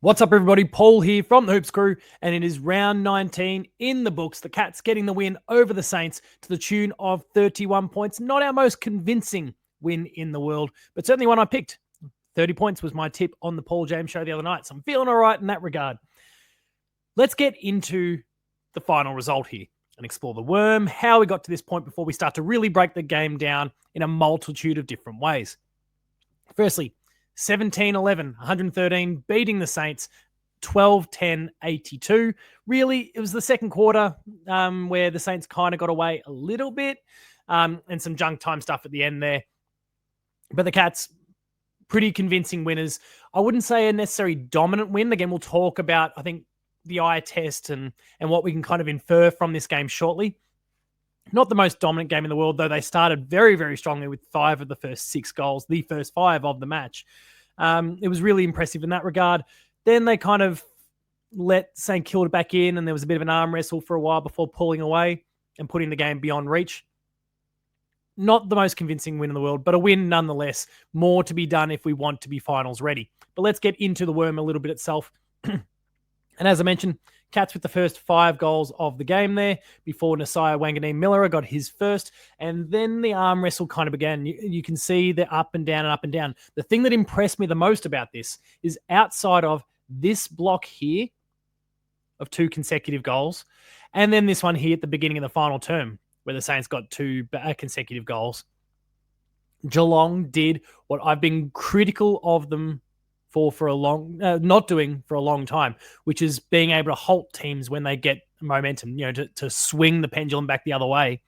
What's up, everybody? Paul here from the Hoops Crew, and it is round 19 in the books. The Cats getting the win over the Saints to the tune of 31 points. Not our most convincing win in the world, but certainly one I picked. 30 points was my tip on the Paul James show the other night, so I'm feeling all right in that regard. Let's get into the final result here and explore the worm, how we got to this point before we start to really break the game down in a multitude of different ways. Firstly, 17-11, 113, beating the Saints, 12-10, 82. Really, it was the second quarter where the Saints kind of got away a little bit and some junk time stuff at the end there. But the Cats, pretty convincing winners. I wouldn't say a necessary dominant win. Again, we'll talk about, I think, the eye test and what we can kind of infer from this game shortly. Not the most dominant game in the world, though they started very, very strongly with 5 of the first 6 goals, the first 5 of the match. It was really impressive in that regard. Then they kind of let St. Kilda back in, and there was a bit of an arm wrestle for a while before pulling away and putting the game beyond reach. Not the most convincing win in the world, but a win nonetheless. More to be done if we want to be finals ready. But let's get into the worm a little bit itself. And as I mentioned, Cats with the first 5 goals of the game there before Nasiah Wanganeen-Miller got his first. And then the arm wrestle kind of began. You can see the up and down and up and down. The thing that impressed me the most about this is outside of this block here of 2 consecutive goals, and then this one here at the beginning of the final term where the Saints got 2 consecutive goals, Geelong did what I've been critical of them for a long, not doing for a long time, which is being able to halt teams when they get momentum, to swing the pendulum back the other way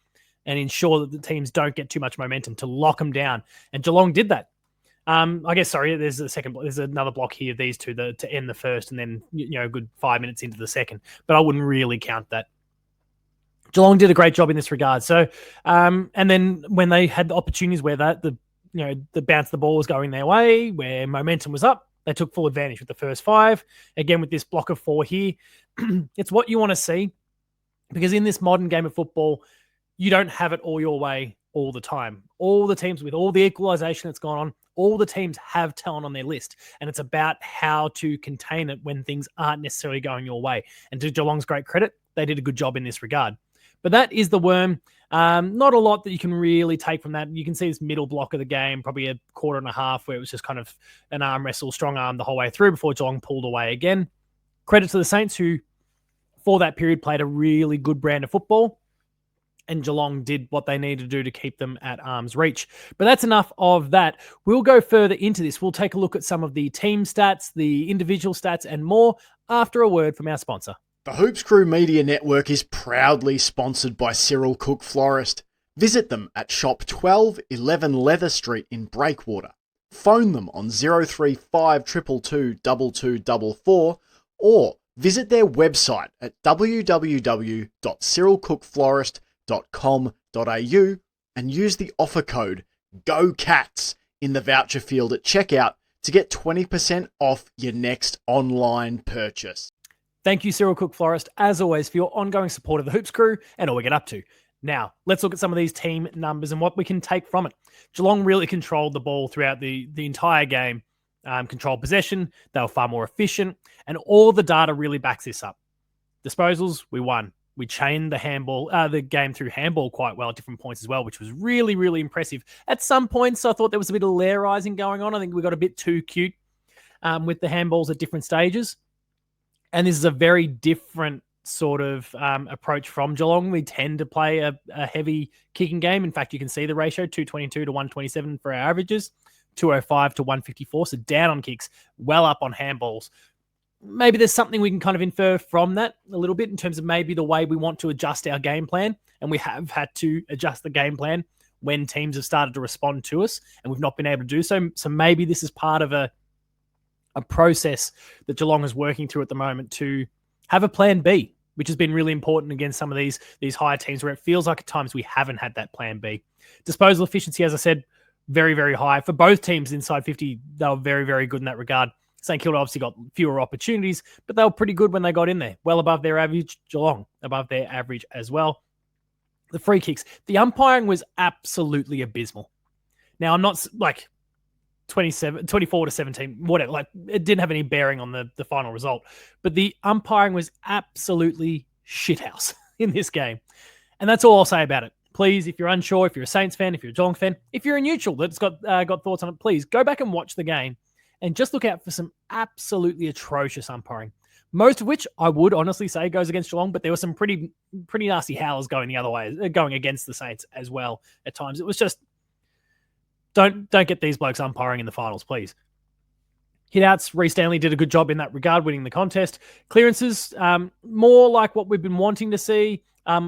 and ensure that the teams don't get too much momentum, to lock them down. And Geelong did that. There's another block here of these two to end the first, and then, a good 5 minutes into the second, but I wouldn't really count that. Geelong did a great job in this regard. So, and then when they had the opportunities where the bounce the ball was going their way, where momentum was up, they took full advantage with the first 5. Again, with this block of 4 here, it's what you want to see, because in this modern game of football, you don't have it all your way all the time. All the teams, with all the equalization that's gone on, all the teams have talent on their list, and it's about how to contain it when things aren't necessarily going your way. And to Geelong's great credit, they did a good job in this regard. But that is the worm. Not a lot that you can really take from that. You can see this middle block of the game, probably a quarter and a half, where it was just kind of an arm wrestle, strong arm the whole way through before Geelong pulled away again. Credit to the Saints, who for that period played a really good brand of football, and Geelong did what they needed to do to keep them at arm's reach. But that's enough of that. We'll go further into this. We'll take a look at some of the team stats, the individual stats, and more after a word from our sponsor. The Hoops Crew Media Network is proudly sponsored by Cyril Cook Florist. Visit them at shop 1211 Leather Street in Breakwater. Phone them on 035 222 2244 or visit their website at www.cyrilcookflorist.com.au and use the offer code GOCATS in the voucher field at checkout to get 20% off your next online purchase. Thank you, Cyril Cook Florist, as always, for your ongoing support of the Hoops Crew and all we get up to. Now, let's look at some of these team numbers and what we can take from it. Geelong really controlled the ball throughout the entire game, controlled possession. They were far more efficient, and all the data really backs this up. Disposals, we won. We chained the game through handball quite well at different points as well, which was really, really impressive. At some points, I thought there was a bit of lairising going on. I think we got a bit too cute with the handballs at different stages. And this is a very different sort of approach from Geelong. We tend to play a heavy kicking game. In fact, you can see the ratio, 222 to 127 for our averages, 205 to 154. So down on kicks, well up on handballs. Maybe there's something we can kind of infer from that a little bit in terms of maybe the way we want to adjust our game plan. And we have had to adjust the game plan when teams have started to respond to us, and we've not been able to do so. So maybe this is part of a process that Geelong is working through at the moment to have a plan B, which has been really important against some of these higher teams where it feels like at times we haven't had that plan B. Disposal efficiency, as I said, very, very high. For both teams inside 50, they were very, very good in that regard. St. Kilda obviously got fewer opportunities, but they were pretty good when they got in there. Well above their average. Geelong above their average as well. The free kicks. The umpiring was absolutely abysmal. Now, I'm not like 24 to 17, whatever. Like, it didn't have any bearing on the final result. But the umpiring was absolutely shithouse in this game. And that's all I'll say about it. Please, if you're unsure, if you're a Saints fan, if you're a Geelong fan, if you're a neutral that's got thoughts on it, please go back and watch the game and just look out for some absolutely atrocious umpiring. Most of which I would honestly say goes against Geelong, but there were some pretty nasty howls going the other way, going against the Saints as well at times. It was just, don't get these blokes umpiring in the finals, please. Hitouts, Reece Stanley did a good job in that regard, winning the contest. Clearances, more like what we've been wanting to see.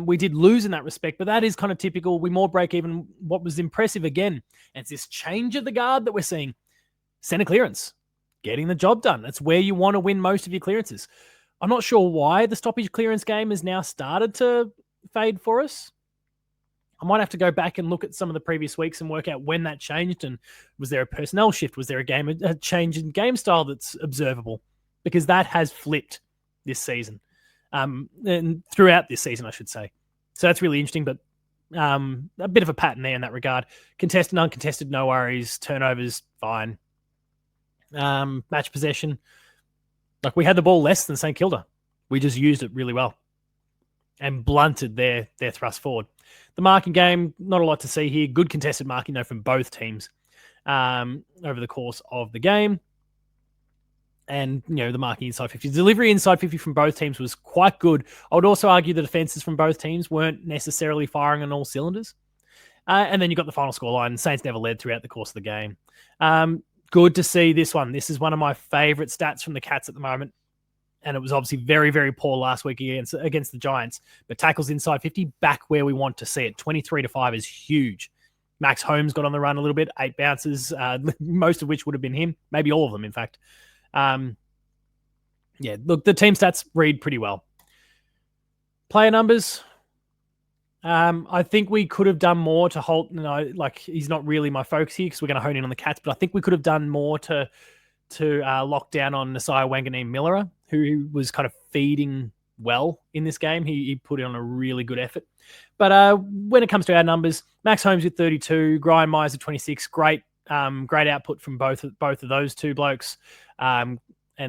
We did lose in that respect, but that is kind of typical. We more break even. What was impressive again, and it's this change of the guard that we're seeing. Centre clearance, getting the job done. That's where you want to win most of your clearances. I'm not sure why the stoppage clearance game has now started to fade for us. I might have to go back and look at some of the previous weeks and work out when that changed. And was there a personnel shift? Was there a change in game style that's observable? Because that has flipped this season. And throughout this season, I should say. So that's really interesting, but a bit of a pattern there in that regard. Contested, uncontested, no worries. Turnovers, fine. Match possession. Like, we had the ball less than St Kilda. We just used it really well and blunted their thrust forward. The marking game, not a lot to see here. Good contested marking, though, from both teams over the course of the game. And, the marking inside 50. Delivery inside 50 from both teams was quite good. I would also argue the defenses from both teams weren't necessarily firing on all cylinders. And then you got the final scoreline. Saints never led throughout the course of the game. Good to see this one. This is one of my favourite stats from the Cats at the moment. And it was obviously very, very poor last week against the Giants. But tackles inside 50, back where we want to see it. 23-5 is huge. Max Holmes got on the run a little bit. 8 bounces, most of which would have been him. Maybe all of them, in fact. Look, the team stats read pretty well. Player numbers. I think we could have done more to halt. He's not really my focus here because we're going to hone in on the Cats, but I think we could have done more to lock down on Nasiah Wanganeen-Millera, who was kind of feeding well in this game. He put in a really good effort. But when it comes to our numbers, Max Holmes with 32, Brian Myers with 26, great output from both of those two blokes. And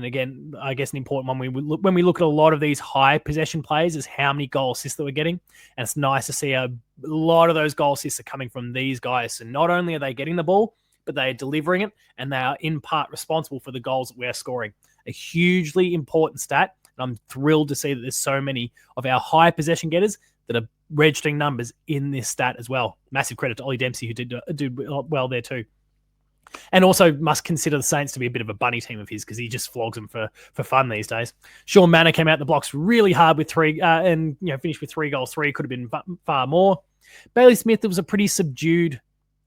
again, I guess an important one when we look at a lot of these high possession plays is how many goal assists that we're getting. And it's nice to see a lot of those goal assists are coming from these guys. So not only are they getting the ball, but they are delivering it, and they are in part responsible for the goals that we're scoring. A hugely important stat. And I'm thrilled to see that there's so many of our high possession getters that are registering numbers in this stat as well. Massive credit to Ollie Dempsey, who did well there too. And also must consider the Saints to be a bit of a bunny team of his because he just flogs them for fun these days. Sean Manor came out the blocks really hard with 3 and finished with 3 goals. 3 could have been far more. Bailey Smith, it was a pretty subdued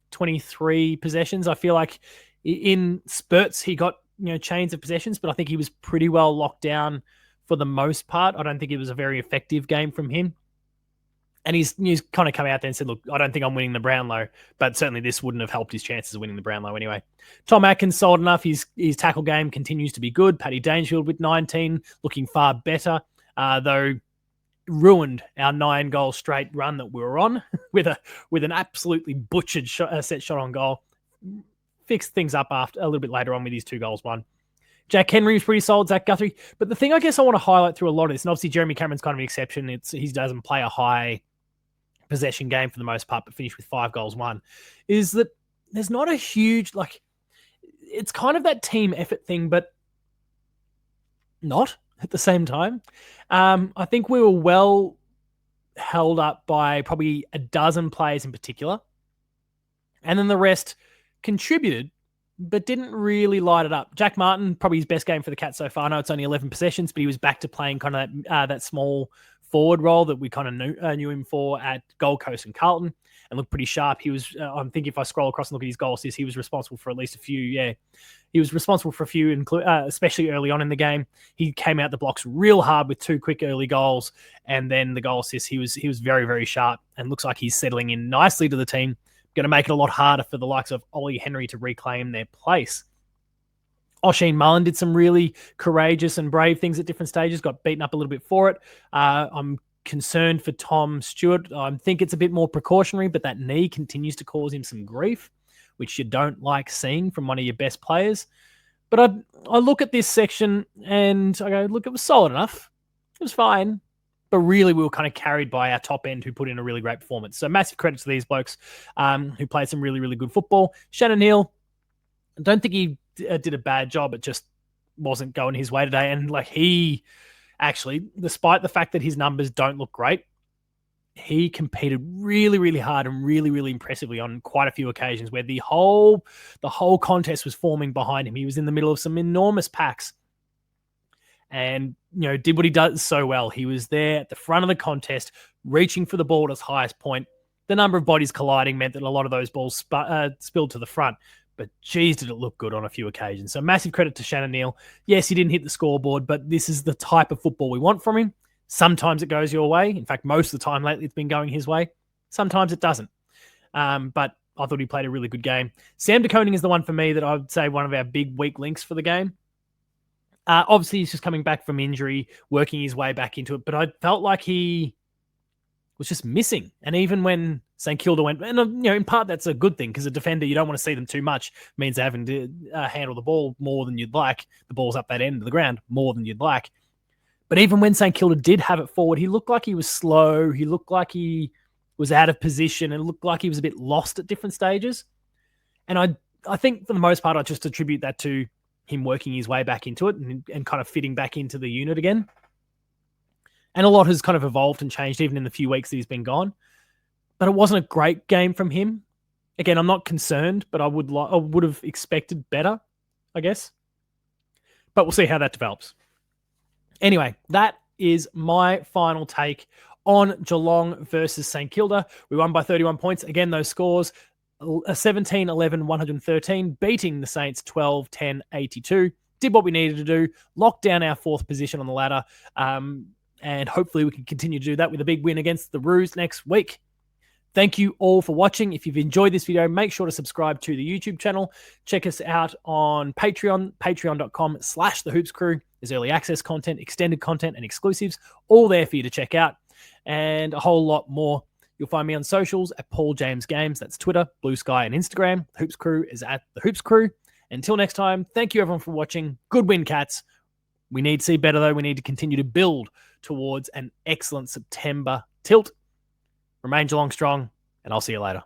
23 possessions. I feel like in spurts he got chains of possessions, but I think he was pretty well locked down for the most part. I don't think it was a very effective game from him. And he's kind of come out there and said, look, I don't think I'm winning the Brownlow, but certainly this wouldn't have helped his chances of winning the Brownlow anyway. Tom Atkins sold enough. His tackle game continues to be good. Paddy Dangerfield with 19, looking far better, though ruined our 9-goal straight run that we were on with an absolutely butchered set shot on goal. Fixed things up after a little bit later on with his 2 goals won. Jack Henry was pretty solid, Zach Guthrie. But the thing I guess I want to highlight through a lot of this, and obviously Jeremy Cameron's kind of an exception. He doesn't play a high possession game for the most part, but finished with 5 goals won, is that there's not a huge, it's kind of that team effort thing, but not at the same time. I think we were well held up by probably a dozen players in particular. And then the rest contributed, but didn't really light it up. Jack Martin, probably his best game for the Cats so far. I know it's only 11 possessions, but he was back to playing kind of that small forward role that we kind of knew him for at Gold Coast and Carlton, and looked pretty sharp. He was, I'm thinking if I scroll across and look at his goal assists, he was responsible for at least a few. Yeah, he was responsible for a few, especially early on in the game. He came out the blocks real hard with 2 quick early goals, and then the goal assists. He was very, very sharp, and looks like he's settling in nicely to the team. Going to make it a lot harder for the likes of Ollie Henry to reclaim their place. Oisin Mullen did some really courageous and brave things at different stages, got beaten up a little bit for it. I'm concerned for Tom Stewart. I think it's a bit more precautionary, but that knee continues to cause him some grief. which you don't like seeing from one of your best players. But I look at this section and I go, look, it was solid enough. It was fine. But really, we were kind of carried by our top end who put in a really great performance. So massive credit to these blokes who played some really, really good football. Shannon Neal, I don't think he did a bad job. It just wasn't going his way today. And like he actually, despite the fact that his numbers don't look great, he competed really, really hard and really, really impressively on quite a few occasions where the whole contest was forming behind him. He was in the middle of some enormous packs and, did what he does so well. He was there at the front of the contest, reaching for the ball at its highest point. The number of bodies colliding meant that a lot of those balls spilled to the front. But geez, did it look good on a few occasions. So massive credit to Shannon Neal. Yes, he didn't hit the scoreboard, but this is the type of football we want from him. Sometimes it goes your way. In fact, most of the time lately it's been going his way. Sometimes it doesn't. But I thought he played a really good game. Sam de Koning is the one for me that I would say one of our big weak links for the game. Obviously, he's just coming back from injury, working his way back into it. But I felt like he was just missing. And even when St Kilda went, and in part that's a good thing because a defender, you don't want to see them too much. It means they're having to handle the ball more than you'd like. The ball's up that end of the ground more than you'd like. But even when St Kilda did have it forward, he looked like he was slow. He looked like he was out of position and looked like he was a bit lost at different stages. And I think for the most part, I just attribute that to him working his way back into it and kind of fitting back into the unit again. And a lot has kind of evolved and changed even in the few weeks that he's been gone. But it wasn't a great game from him. Again, I'm not concerned, but I would have expected better, I guess. But we'll see how that develops. Anyway, that is my final take on Geelong versus St Kilda. We won by 31 points. Again, those scores, 17, 11, 113, beating the Saints 12, 10, 82. Did what we needed to do, locked down our fourth position on the ladder, and hopefully we can continue to do that with a big win against the Roos next week. Thank you all for watching. If you've enjoyed this video, make sure to subscribe to the YouTube channel. Check us out on Patreon, patreon.com/thehoopscrew. There's early access content, extended content, and exclusives, all there for you to check out, and a whole lot more. You'll find me on socials at Paul James Games. That's Twitter, Blue Sky, and Instagram. The Hoops Crew is at The Hoops Crew. Until next time, thank you everyone for watching. Good win, Cats. We need to see better, though. We need to continue to build towards an excellent September tilt. Remain Geelong strong, and I'll see you later.